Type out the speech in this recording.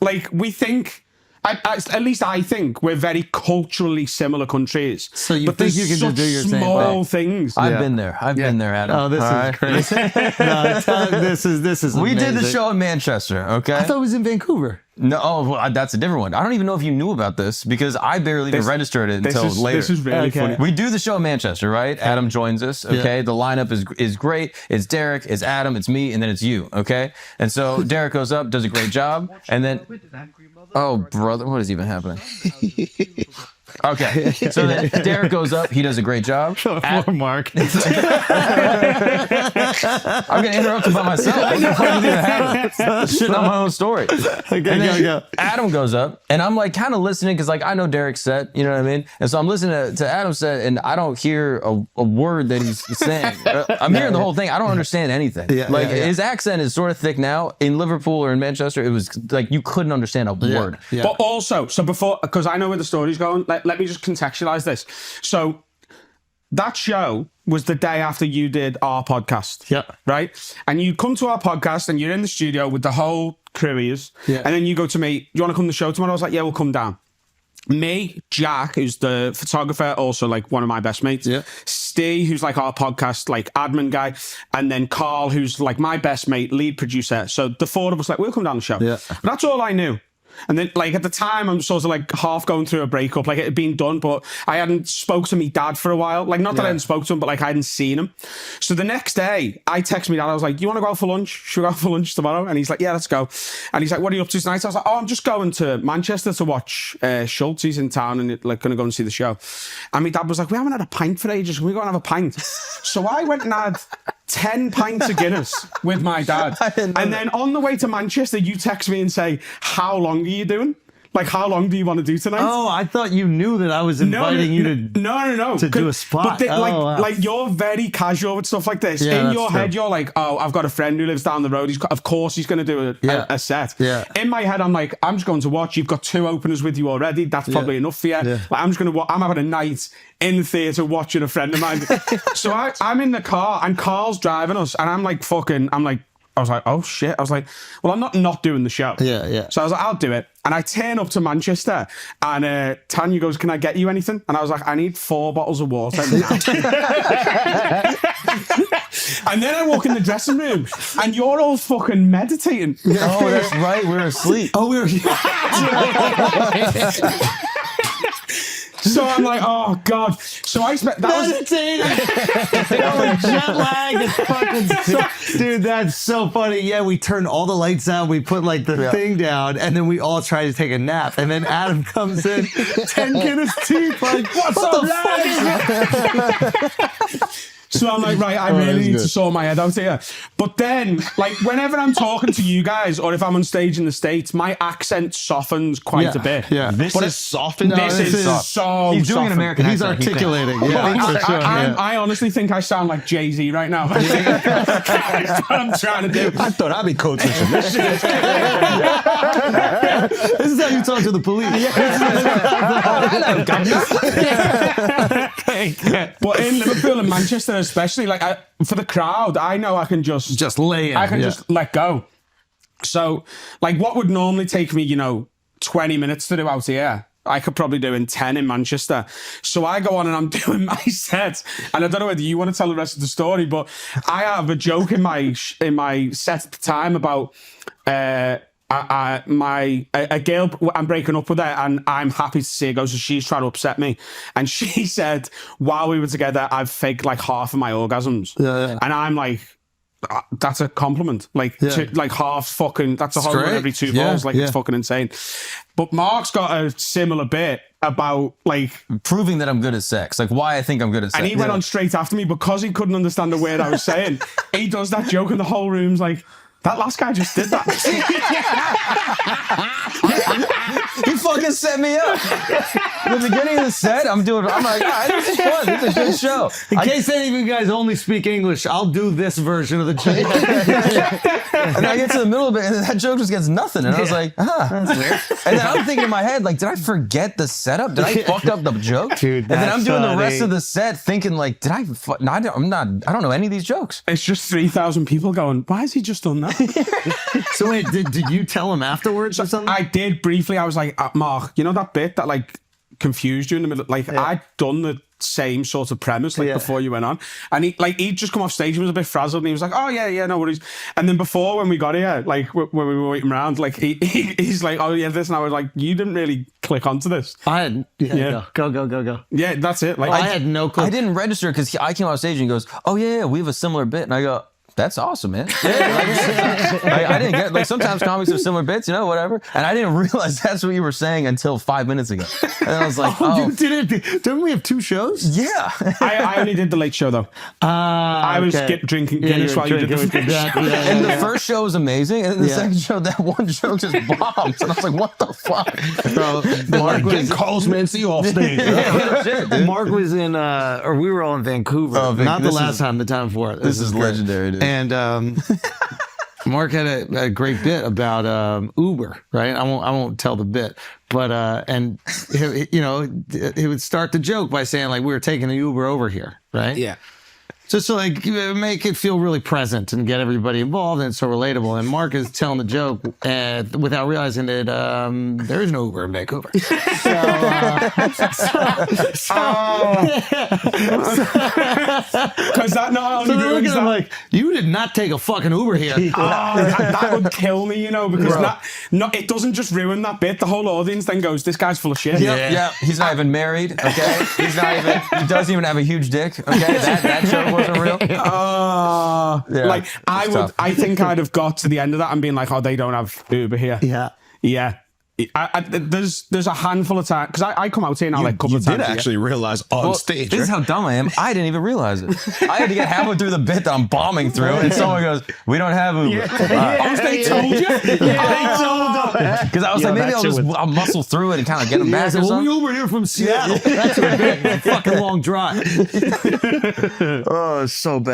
like we think. At least I think we're very culturally similar countries. So you but think you can just do your same small things. I've been there. I've been there, Adam. Oh, this is crazy. No, this is We did the amazing. show in Manchester, okay? I thought it was in Vancouver. No, well, that's a different one. I don't even know if you knew about this because I barely even registered it until later. This is really funny. We do the show in Manchester, right? Adam joins us, okay? Yeah. The lineup is great. It's Derek, it's Adam, it's me, and then it's you, okay? And so Derek goes up, does a great job, and then... Oh, brother, what is even happening? Okay, so then Derek goes up, he does a great job. Poor Mark. I'm getting interrupted by myself. What the fuck is even happening? Shitting on my own story. Okay, go. Adam goes up, and I'm like kind of listening because like I know Derek's set, you know what I mean? And so I'm listening to Adam's set, and I don't hear a word that he's saying. I'm hearing the whole thing. I don't understand anything. His accent is sort of thick now. In Liverpool or in Manchester, it was like you couldn't understand a word. Yeah. But also, so before, because I know where the story's going, let me just contextualize this. So that show was the day after you did our podcast. Yeah. Right? And you come to our podcast and you're in the studio with the whole crew is. Yeah. And then you go to me, you want to come to the show tomorrow? I was like, yeah, we'll come down. Me, Jack, who's the photographer, also like one of my best mates. Yeah. Steve, who's like our podcast, like admin guy. And then Carl, who's like my best mate, lead producer. So the four of us, like, we'll come down the show. Yeah. But that's all I knew. And then, like, at the time, I'm sort of like half going through a breakup. Like, it had been done, but I hadn't spoke to me dad for a while. Like, not that I hadn't spoke to him, but like I hadn't seen him. So the next day, I text me dad. I was like, you want to go out for lunch? Should we go out for lunch tomorrow? And he's like, yeah, let's go. And he's like, what are you up to tonight? I was like, oh, I'm just going to Manchester to watch Schulz. He's in town and like going to go and see the show. And my dad was like, we haven't had a pint for ages. Can we go and have a pint? So I went and had 10 pints of Guinness with my dad. And then on the way to Manchester, you text me and say, how long are you doing? Like, how long do you want to do tonight? Oh, I thought you knew that I was inviting you to do a spot. But wow. like you're very casual with stuff like this. Yeah, in your head, true. you're like, oh, I've got a friend who lives down the road. Of course he's going to do a set. Yeah. In my head, I'm like, I'm just going to watch. You've got 2 openers with you already. That's probably enough for you. Yeah. Like, I'm just going to watch. I'm having a night in the theatre watching a friend of mine. So I'm in the car and Carl's driving us and I'm like, I was like, oh shit. I was like, well, I'm not doing the show. Yeah. So I was like, I'll do it. And I turn up to Manchester and Tanya goes, can I get you anything? And I was like, I need 4 bottles of water. And then I walk in the dressing room and you're all fucking meditating. Oh, that's right. We're asleep. Oh, we were... So I'm like, oh God. So I spent meditating. Jet lag is fucking dude, that's so funny. Yeah, we turned all the lights out, we put like the thing down, and then we all try to take a nap. And then Adam comes in, 10 Guinness teeth, like, what the fuck is this? So I'm like, right, I really need to sort my head out here. But then, like, whenever I'm talking to you guys or if I'm on stage in the States, my accent softens quite a bit. Yeah. This is softened. This is so He's doing an softened. American He's accent. articulating. I honestly think I sound like Jay-Z right now. That's what I'm trying to do. I thought I'd be coaching some this shit. This is how you talk to the police. But in Liverpool and Manchester especially, like for the crowd, I know I can just lay in. I can just let go. So like what would normally take me, 20 minutes to do out here, I could probably do in 10 in Manchester. So I go on and I'm doing my set. And I don't know whether you want to tell the rest of the story, but I have a joke in my set at the time about a girl, I'm breaking up with her and I'm happy to see her go, so she's trying to upset me. And she said, while we were together, I've faked like half of my orgasms. Yeah. And I'm like, that's a compliment. Like, like half fucking, that's a hormone every 2 balls. Like, it's fucking insane. But Mark's got a similar bit about like proving that I'm good at sex, like why I think I'm good at sex. And he went on straight after me because he couldn't understand the word I was saying. He does that joke and the whole room's like, that last guy just did that. He fucking set me up. At the beginning of the set, I'm like, this is fun. This is a good show. In case any of you guys only speak English, I'll do this version of the joke. And I get to the middle of it, and that joke just gets nothing. And I was like, that's weird. And then I'm thinking in my head, like, did I forget the setup? Did I fuck up the joke? Dude, and then I'm doing funny. the rest of the set thinking, like, I don't know any of these jokes. It's just 3,000 people going, why has he just done that? So wait, did you tell him afterwards or something? I did briefly. I was like, Mark, you know that bit that like confused you in the middle? Like I'd done the same sort of premise like before you went on, and he'd just come off stage. He was a bit frazzled, and he was like, "Oh yeah, no worries." And then before, when we got here, like when we were waiting around, like he's like, "Oh yeah, this," and I was like, "You didn't really click onto this." I had go. Yeah, that's it. Like I had no clue. I didn't register because I came off stage and he goes, "Oh yeah, we have a similar bit," and I go, "That's awesome, man." I didn't get like sometimes comics have similar bits, whatever. And I didn't realize that's what you were saying until 5 minutes ago. And I was like, "Oh, you didn't? Don't we have 2 shows?" Yeah. I only did the late show though. I was drinking Guinness while you did the first show. And the first show was amazing, and then the second show, that one joke just bombed. And I was like, "What the fuck?" Bro, Mark was Carlos Mencia off stage. Mark was in, or we were all in Vancouver. Not the last time, the time before. This is legendary, dude. And Mark had a great bit about Uber, right? I won't tell the bit, but and he would start the joke by saying like we were taking the Uber over here, right? Yeah. Just to like make it feel really present and get everybody involved and it's so relatable. And Mark is telling the joke without realizing that there is no Uber in Vancouver. Because that not only they're looking at him like, you did not take a fucking Uber here. that would kill me, because it doesn't just ruin that bit. The whole audience then goes, "This guy's full of shit." Yeah. He's not even married. Okay. He doesn't even have a huge dick. Okay. That joke wasn't real. Like I think I'd have got to the end of that and been like, "Oh, they don't have Uber here." Yeah. There's a handful of times because I come out here now like a couple of times. You did actually realize on stage. This is how dumb I am. I didn't even realize it. I had to get halfway through the bit that I'm bombing through, and someone goes, "We don't have Uber." They told you. They told them. Because I was like, maybe I'll muscle through it and kind of get them back. Or something. We Uber here from Seattle. That's a big fucking long drive. Oh, it's so bad.